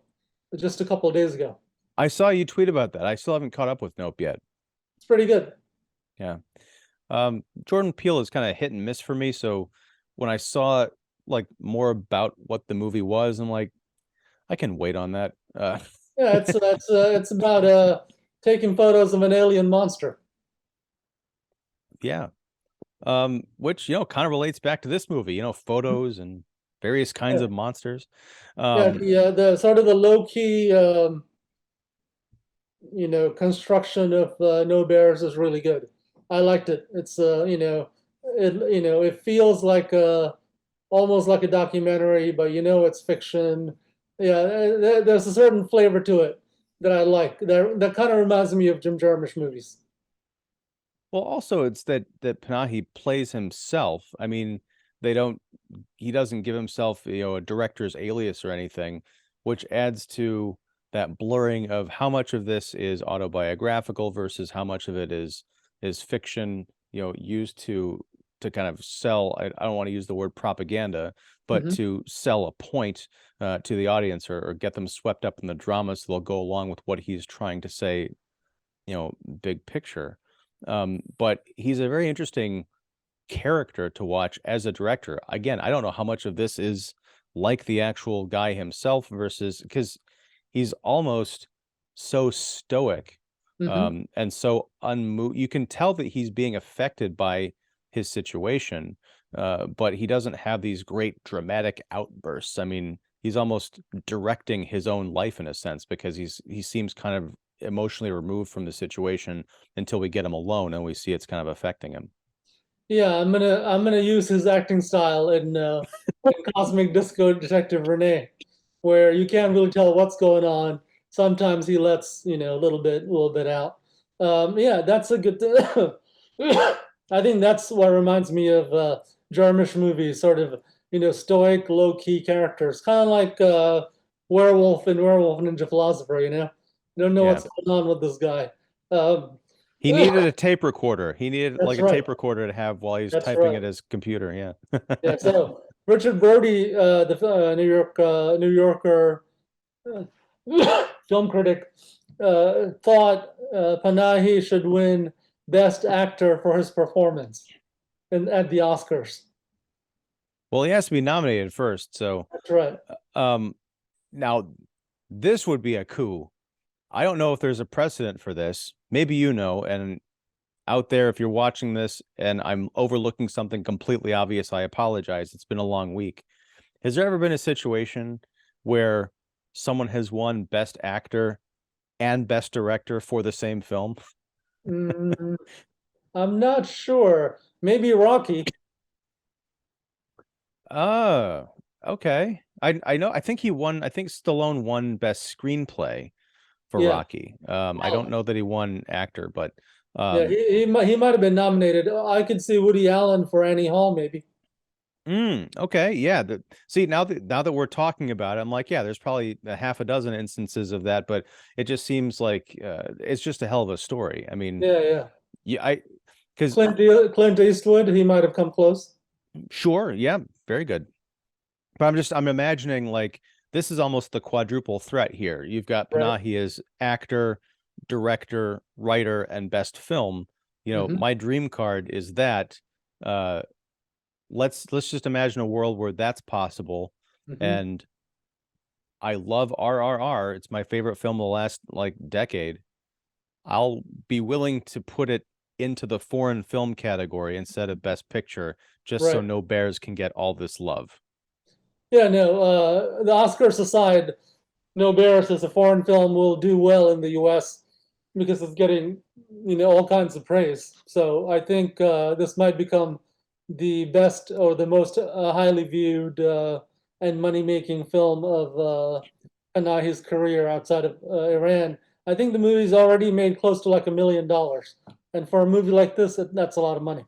[SPEAKER 2] just a couple of days ago.
[SPEAKER 1] I saw you tweet about that. I still haven't caught up with Nope yet.
[SPEAKER 2] It's pretty good.
[SPEAKER 1] Yeah. Jordan Peele is kind of hit and miss for me. So when I saw like more about what the movie was, I'm like, I can wait on that.
[SPEAKER 2] Yeah, it's about taking photos of an alien monster.
[SPEAKER 1] Yeah. Which, kind of relates back to this movie, photos and various kinds
[SPEAKER 2] Yeah,
[SPEAKER 1] of monsters.
[SPEAKER 2] yeah,
[SPEAKER 1] Um,
[SPEAKER 2] the sort of the low key construction of No Bears is really good. I liked it. It's it feels like almost like a documentary, but it's fiction. Yeah, there's a certain flavor to it that I like. That kind of reminds me of Jim Jarmusch movies.
[SPEAKER 1] well, also it's that Panahi plays himself. I mean, they don't he doesn't give himself, a director's alias or anything, which adds to that blurring of how much of this is autobiographical versus how much of it is fiction, used to kind of sell. I don't want to use the word propaganda, but
[SPEAKER 2] Hmm.
[SPEAKER 1] to sell a point to the audience, or get them swept up in the drama so they'll go along with what he's trying to say, big picture. But he's a very interesting character to watch as a director. Again, I don't know how much of this is like the actual guy himself versus, because he's almost so stoic,
[SPEAKER 2] Hmm.
[SPEAKER 1] and so unmoved. You can tell that he's being affected by his situation, but he doesn't have these great dramatic outbursts. I mean, he's almost directing his own life in a sense, because he seems kind of emotionally removed from the situation until we get him alone and we see it's kind of affecting him.
[SPEAKER 2] Yeah, I'm gonna use his acting style in Cosmic Disco Detective Renee, where you can't really tell what's going on. Sometimes he lets a little bit out. Yeah, that's a good. I think that's what reminds me of Jarmusch movies, sort of stoic, low key characters, kind of like Werewolf and Werewolf Ninja Philosopher. You don't know
[SPEAKER 1] Yeah.
[SPEAKER 2] what's going on with this guy. Um,
[SPEAKER 1] He needed a tape recorder. He needed like
[SPEAKER 2] that's
[SPEAKER 1] a
[SPEAKER 2] right.
[SPEAKER 1] tape recorder to have while he's
[SPEAKER 2] That's
[SPEAKER 1] typing
[SPEAKER 2] right.
[SPEAKER 1] at his computer.
[SPEAKER 2] Yeah,
[SPEAKER 1] Yeah.
[SPEAKER 2] so Richard Brody, the New Yorker film critic, thought Panahi should win Best Actor for his performance at the Oscars.
[SPEAKER 1] Well, he has to be nominated first. So,
[SPEAKER 2] That's right.
[SPEAKER 1] um, now this would be a coup. I don't know if there's a precedent for this. Maybe and out there, if you're watching this and I'm overlooking something completely obvious, I apologize. It's been a long week. Has there ever been a situation where someone has won Best Actor and Best Director for the same film?
[SPEAKER 2] Mm, I'm not sure. Maybe Rocky.
[SPEAKER 1] Oh, okay. I know. I think he won. I think Stallone won Best Screenplay for
[SPEAKER 2] Yeah.
[SPEAKER 1] Rocky. I don't know that he won actor, but
[SPEAKER 2] Yeah,
[SPEAKER 1] um,
[SPEAKER 2] he might have been nominated. I could see Woody Allen for Annie Hall, maybe.
[SPEAKER 1] okay, yeah. See, now that we're talking about it, I'm like, yeah, there's probably a half a dozen instances of that, but it just seems like it's just a hell of a story. I mean,
[SPEAKER 2] Yeah, yeah.
[SPEAKER 1] yeah, because
[SPEAKER 2] Clint Eastwood, he might have come close.
[SPEAKER 1] sure, yeah, very good. But I'm imagining like this is almost the quadruple threat here. You've got
[SPEAKER 2] Right.
[SPEAKER 1] Panahi as actor, director, writer, and best film.
[SPEAKER 2] Hmm.
[SPEAKER 1] My dream card is that. Uh, let's just imagine a world where that's possible.
[SPEAKER 2] Hmm.
[SPEAKER 1] And I love RRR. It's my favorite film of the last like decade. I'll be willing to put it into the foreign film category instead of best picture, just so
[SPEAKER 2] Right.
[SPEAKER 1] No Bears can get all this love.
[SPEAKER 2] Yeah, no, the Oscars aside, No Bears as a foreign film will do well in the US because it's getting, all kinds of praise. So I think this might become the best or the most highly viewed and money-making film of Panahi's career outside of Iran. I think the movie's already made close to like $1 million. And for a movie like this, that's a lot of money.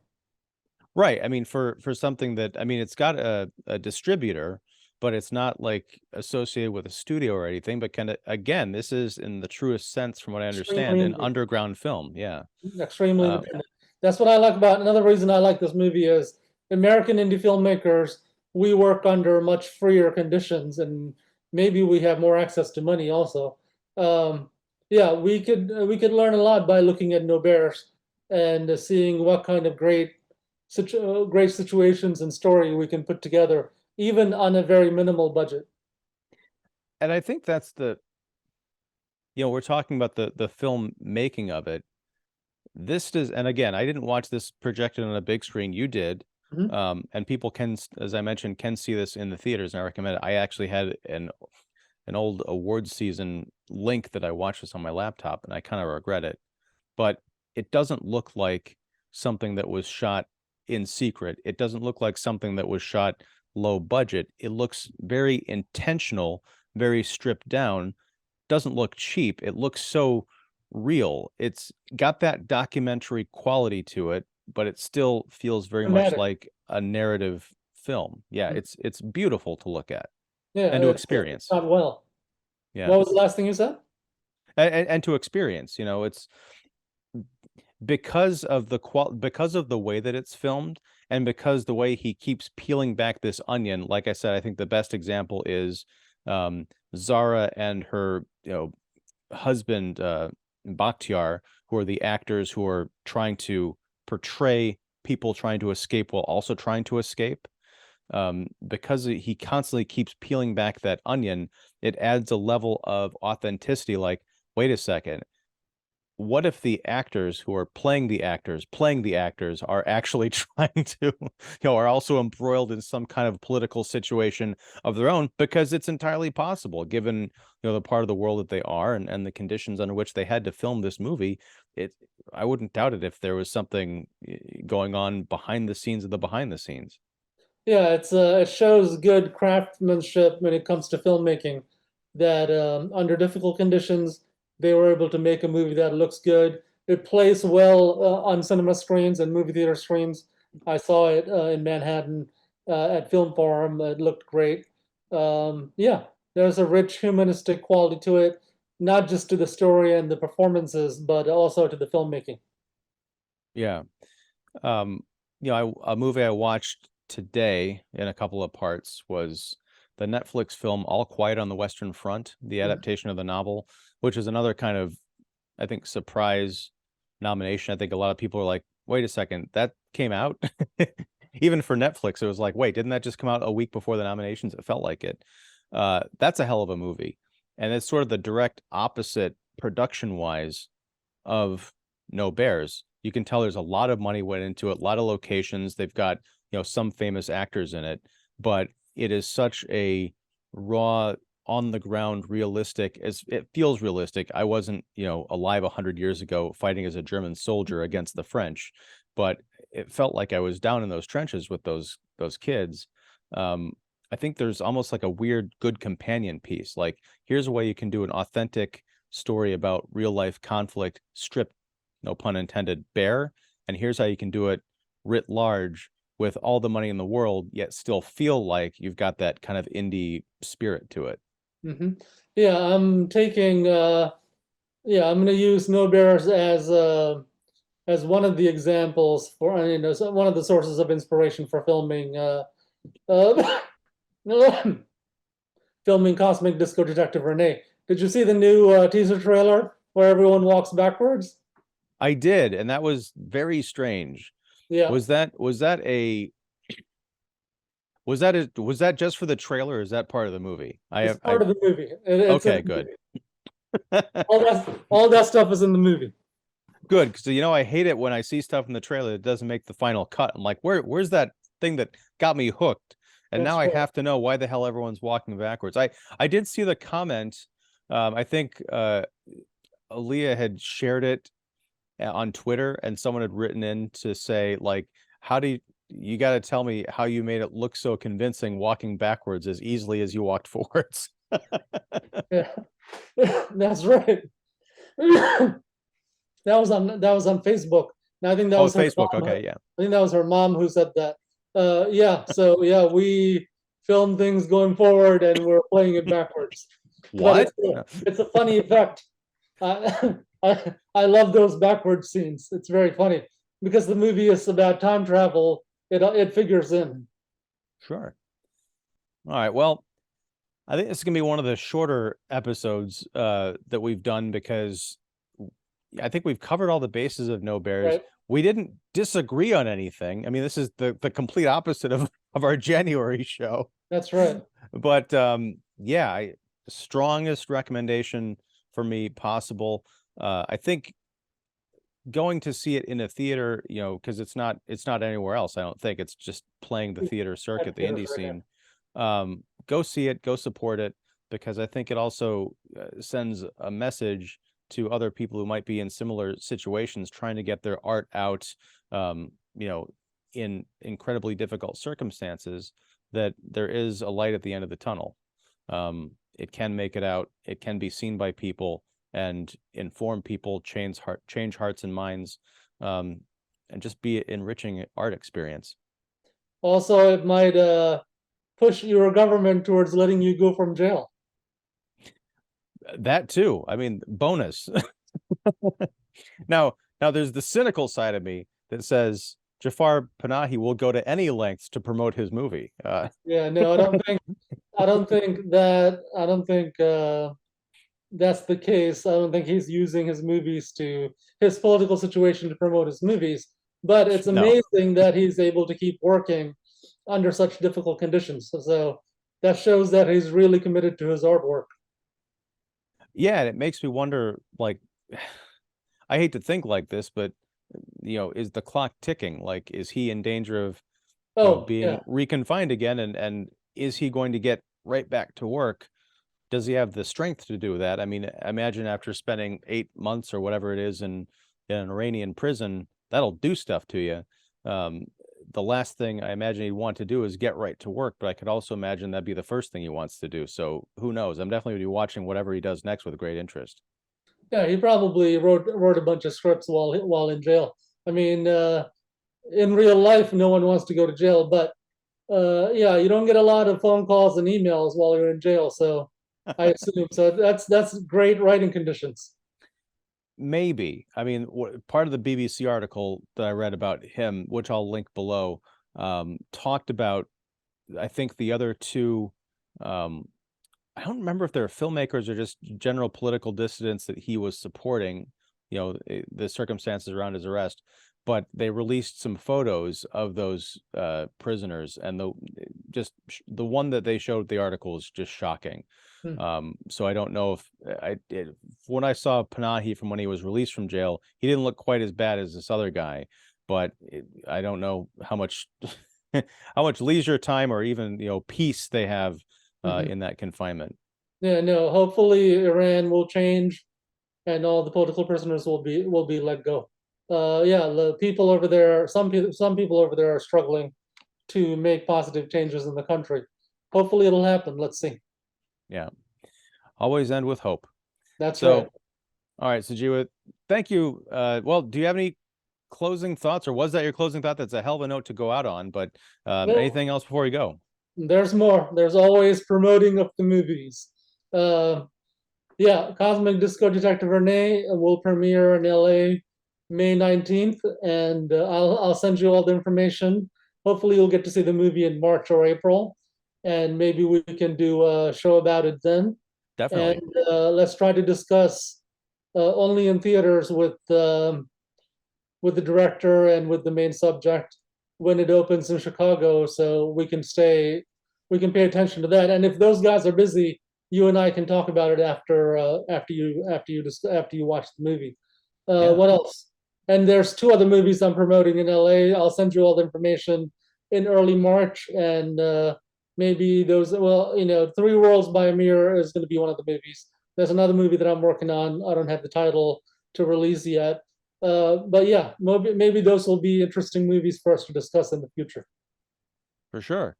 [SPEAKER 1] Right. I mean, for something that, I mean, it's got a distributor, but it's not like associated with a studio or anything, but kind of, again, this is in the truest sense, from what I understand,
[SPEAKER 2] Extremely
[SPEAKER 1] an
[SPEAKER 2] indie.
[SPEAKER 1] underground film. Yeah.
[SPEAKER 2] Extremely
[SPEAKER 1] Uh,
[SPEAKER 2] independent. That's what I like about. Another reason I like this movie is American indie filmmakers. We work under much freer conditions, and maybe we have more access to money also. Yeah, we could learn a lot by looking at No Bears and seeing what kind of great situations and story we can put together, even on a very minimal budget.
[SPEAKER 1] and I think that's we're talking about the film making of it. This does, and again, I didn't watch this projected on a big screen. You did.
[SPEAKER 2] Mhm.
[SPEAKER 1] And people can, as I mentioned, can see this in the theaters, and I recommend it. I actually had an old awards season link that I watched this on my laptop, and I kind of regret it. But it doesn't look like something that was shot in secret. It doesn't look like something that was shot low budget. It looks very intentional, very stripped down. Doesn't look cheap. It looks so real. It's got that documentary quality to it, but it still feels very much
[SPEAKER 2] Dramatic.
[SPEAKER 1] like a narrative film. Yeah,
[SPEAKER 2] Mhm.
[SPEAKER 1] it's beautiful to look at
[SPEAKER 2] Yeah,
[SPEAKER 1] and to
[SPEAKER 2] it's
[SPEAKER 1] experience.
[SPEAKER 2] not well.
[SPEAKER 1] Yeah.
[SPEAKER 2] What was the last thing you said?
[SPEAKER 1] And to experience, it's because of the way that it's filmed, and because the way he keeps peeling back this onion. Like I said, I think the best example is um Zara and her husband, Bakhtiar, who are the actors who are trying to portray people trying to escape while also trying to escape. Because he constantly keeps peeling back that onion, it adds a level of authenticity. Like, wait a second, what if the actors who are playing the actors are actually trying to, are also embroiled in some kind of political situation of their own? Because it's entirely possible, given, the part of the world that they are, and the conditions under which they had to film this movie. I wouldn't doubt it if there was something going on behind the scenes of the behind the scenes.
[SPEAKER 2] Yeah, it shows good craftsmanship when it comes to filmmaking. That under difficult conditions, they were able to make a movie that looks good. It plays well on cinema screens and movie theater screens. I saw it in Manhattan at Film Forum. It looked great. Yeah, there's a rich humanistic quality to it, not just to the story and the performances, but also to the filmmaking.
[SPEAKER 1] Yeah. Um, a movie I watched today in a couple of parts was the Netflix film All Quiet on the Western Front, the
[SPEAKER 2] Mhm.
[SPEAKER 1] adaptation of the novel, which is another kind of, I think, surprise nomination. I think a lot of people are like, wait a second, that came out? Even for Netflix, it was like, wait, didn't that just come out a week before the nominations? It felt like it. That's a hell of a movie. And it's sort of the direct opposite production-wise of No Bears. You can tell there's a lot of money went into it, a lot of locations. They've got, some famous actors in it, but it is such a raw, on the ground, realistic, as it feels realistic. I wasn't, alive 100 years ago fighting as a German soldier against the French, but it felt like I was down in those trenches with those kids. Um, I think there's almost like a weird good companion piece. Like, here's a way you can do an authentic story about real life conflict, stripped, no pun intended, bare. And here's how you can do it writ large with all the money in the world, yet still feel like you've got that kind of indie spirit to it.
[SPEAKER 2] Hmm. Yeah, I'm going to use No Bears as one of the examples for, one of the sources of inspiration for filming uh, filming Cosmic Disco Detective Renee. Did you see the new teaser trailer where everyone walks backwards?
[SPEAKER 1] I did, and that was very strange.
[SPEAKER 2] Yeah,
[SPEAKER 1] Was that just for the trailer, or is that part of the movie?
[SPEAKER 2] it's part of the movie. It's in
[SPEAKER 1] Okay,
[SPEAKER 2] the
[SPEAKER 1] good.
[SPEAKER 2] movie. All that stuff is in the movie.
[SPEAKER 1] Good, because I hate it when I see stuff in the trailer that doesn't make the final cut. I'm like, where's that thing that got me hooked? And
[SPEAKER 2] That's
[SPEAKER 1] now I
[SPEAKER 2] true.
[SPEAKER 1] have to know why the hell everyone's walking backwards. I did see the comment. I think Aaliyah had shared it on Twitter, and someone had written in to say, like, how do you got to tell me how you made it look so convincing walking backwards as easily as you walked forwards.
[SPEAKER 2] Yeah, that's right. That was on Facebook. And I think that
[SPEAKER 1] Oh,
[SPEAKER 2] was her
[SPEAKER 1] Facebook.
[SPEAKER 2] mom.
[SPEAKER 1] Okay, yeah.
[SPEAKER 2] I think that was her mom who said that. Yeah. So yeah, film things going forward and we're playing it backwards. But
[SPEAKER 1] What?
[SPEAKER 2] it's a funny effect. I love those backward scenes. It's very funny because the movie is about time travel. It figures in.
[SPEAKER 1] Sure. All right. Well, I think this is gonna be one of the shorter episodes that we've done because I think we've covered all the bases of No Bears.
[SPEAKER 2] Right.
[SPEAKER 1] We didn't disagree on anything. I mean, this is the complete opposite of our January show.
[SPEAKER 2] That's right.
[SPEAKER 1] But yeah, strongest recommendation for me possible. I think going to see it in a theater, you know, because it's not anywhere else. I don't think it's just playing the theater circuit, the indie scene. Go see it, go support it, because I think it also sends a message to other people who might be in similar situations, trying to get their art out, you know, in incredibly difficult circumstances, that there is a light at the end of the tunnel. It can make it out. It can be seen by people and inform people, change hearts and minds, and just be an enriching art experience.
[SPEAKER 2] Also, it might push your government towards letting you go from jail.
[SPEAKER 1] That too. I mean, bonus. Now, there's the cynical side of me that says Jafar Panahi will go to any lengths to promote his movie.
[SPEAKER 2] Yeah, no, I don't think that's the case. I don't think he's using his political situation to promote his movies. But it's
[SPEAKER 1] No.
[SPEAKER 2] amazing that he's able to keep working under such difficult conditions. So that shows that he's really committed to his artwork.
[SPEAKER 1] Yeah, and it makes me wonder, like, I hate to think like this, but you know, is the clock ticking? Like, is he in danger of, you know,
[SPEAKER 2] Oh,
[SPEAKER 1] being
[SPEAKER 2] yeah.
[SPEAKER 1] reconfined again? And is he going to get right back to work? Does he have the strength to do that? I mean, imagine after spending 8 months or whatever it is in an Iranian prison, that'll do stuff to you. Um, the last thing I imagine he'd want to do is get right to work, but I could also imagine that'd be the first thing he wants to do. So who knows? I'm definitely gonna be watching whatever he does next with great interest.
[SPEAKER 2] Yeah, he probably wrote a bunch of scripts while in jail. I mean, in real life, no one wants to go to jail, but yeah, you don't get a lot of phone calls and emails while you're in jail. So I assume so. That's great writing conditions.
[SPEAKER 1] Maybe. I mean, part of the BBC article that I read about him, which I'll link below, talked about, I think the other two, um, I don't remember if they're filmmakers or just general political dissidents that he was supporting, you know, the circumstances around his arrest, but they released some photos of those prisoners, and the one that they showed the article is just shocking. So I don't know if when I saw Panahi from when he was released from jail, he didn't look quite as bad as this other guy, but I don't know how much how much leisure time or even, you know, peace they have
[SPEAKER 2] Mhm.
[SPEAKER 1] in that confinement.
[SPEAKER 2] Yeah, no. Hopefully, Iran will change, and all the political prisoners will be let go. Yeah, the people over there, some people over there are struggling to make positive changes in the country. Hopefully, it'll happen. Let's see.
[SPEAKER 1] Yeah, always end with hope.
[SPEAKER 2] That's right.
[SPEAKER 1] So, all right, Sujewa, thank you. Well, do you have any closing thoughts, or was that your closing thought? That's a hell of a note to go out on, but
[SPEAKER 2] Well,
[SPEAKER 1] anything else before we go?
[SPEAKER 2] there's more. There's always promoting of the movies. Uh, yeah, Cosmic Disco Detective Renee will premiere in LA May 19th, and I'll send you all the information. Hopefully, you'll get to see the movie in March or April, and maybe we can do a show about it then. And
[SPEAKER 1] Definitely.
[SPEAKER 2] let's try to discuss only in theaters with the director and with the main subject when it opens in Chicago, so we can pay attention to that. And if those guys are busy, you and I can talk about it after you watch the movie.
[SPEAKER 1] Yeah.
[SPEAKER 2] What else? And there's two other movies I'm promoting in LA. I'll send you all the information in early March, and maybe those. Well, you know, Three Worlds by Amir is going to be one of the movies. There's another movie that I'm working on. I don't have the title to release yet, but yeah, maybe those will be interesting movies for us to discuss in the future.
[SPEAKER 1] For sure.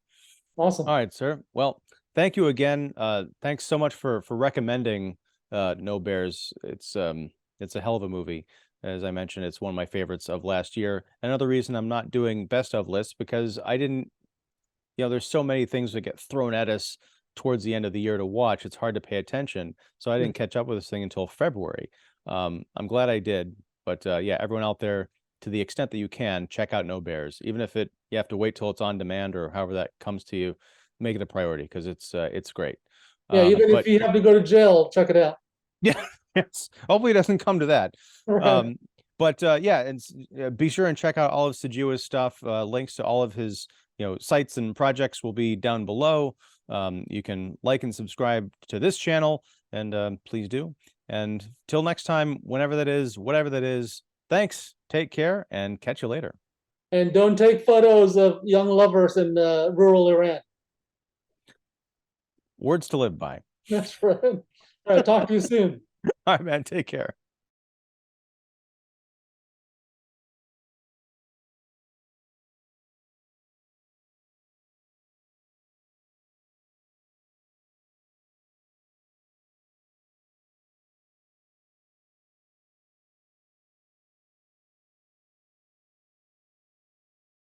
[SPEAKER 2] Awesome.
[SPEAKER 1] All right, sir. Well, thank you again. Thanks so much for recommending No Bears. It's a hell of a movie. As I mentioned, it's one of my favorites of last year. Another reason I'm not doing best of lists because there's so many things that get thrown at us towards the end of the year to watch. It's hard to pay attention. So I didn't catch up with this thing until February. I'm glad I did. But yeah, everyone out there, to the extent that you can, check out No Bears. Even if you have to wait till it's on demand or however that comes to you, make it a priority because it's great.
[SPEAKER 2] Yeah, even if
[SPEAKER 1] But
[SPEAKER 2] you have to go to jail, check it out.
[SPEAKER 1] yeah, yes. Hopefully it doesn't come to that.
[SPEAKER 2] Right.
[SPEAKER 1] But yeah, and be sure and check out all of Sujewa's stuff. Links to all of his sites and projects will be down below. You can like and subscribe to this channel, and please do. And till next time, whenever that is, whatever that is, thanks. Take care, and catch you later.
[SPEAKER 2] And don't take photos of young lovers in rural Iran.
[SPEAKER 1] Words to live by.
[SPEAKER 2] That's right. All right, talk to you soon.
[SPEAKER 1] All right, man. Take care.